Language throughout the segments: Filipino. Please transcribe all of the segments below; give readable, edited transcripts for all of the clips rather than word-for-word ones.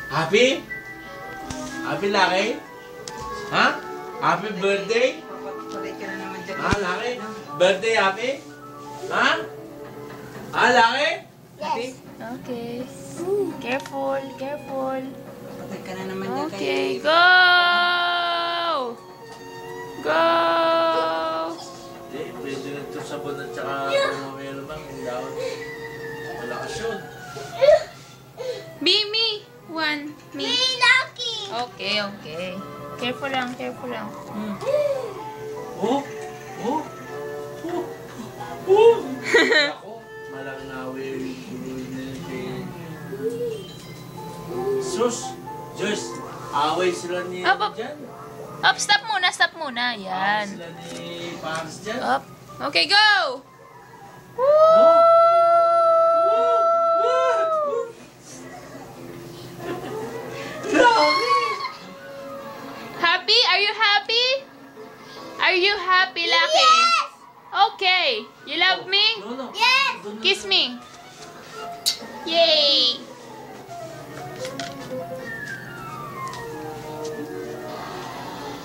Happy? Happy, Laki? Ha? Happy birthday? Ha, Laki? Birthday, happy? Ha? Ha, Laki? Yes. Okay. Careful, careful. Patay ka na naman dyan Okay, go! Go! Hindi, pwede na ito sabon at saka mamaya naman yung daon. Malakas yun. Me. One. Me. Lucky! Okay, okay. Careful lang, careful lang. Oh! Oh! Oh! Oh! Ako, malaking away. Sus! Joyce, away sila ni Up, up. dyan. Up, stop muna, stop muna. Away Yan. sila ni Paris dyan. Up. Okay, go! Oh! Happy? Are you happy? Are you happy, Lucky? Yes! Okay. You love me? No. Yes! Kiss me. Yay!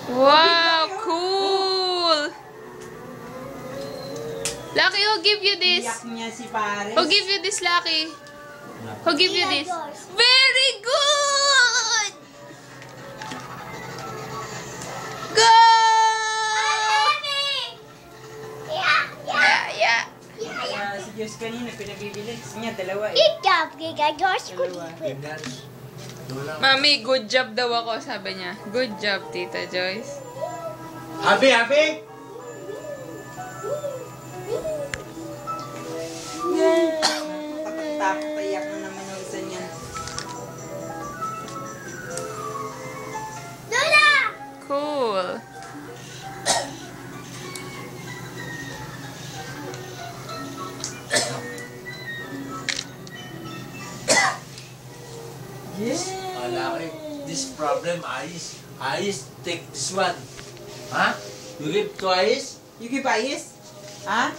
Wow, cool! Lucky, who give you this? Iyak niya si Paris. Who give you this, Lucky? Who give you this? Very good! Go! Yeah. Kaya si Diyos kanina, pinabibili. Gusto niya, dalawa eh. Ganyan. Wala. Mami, good job daw ako, sabi niya. Good job, Tita Joyce. Happy, happy? Patak-iyak na naman yung isa niya. Cool. Yes! Laki, this problem, Ais, take this one. Ha? You give to Ais? You give Ais? Ha?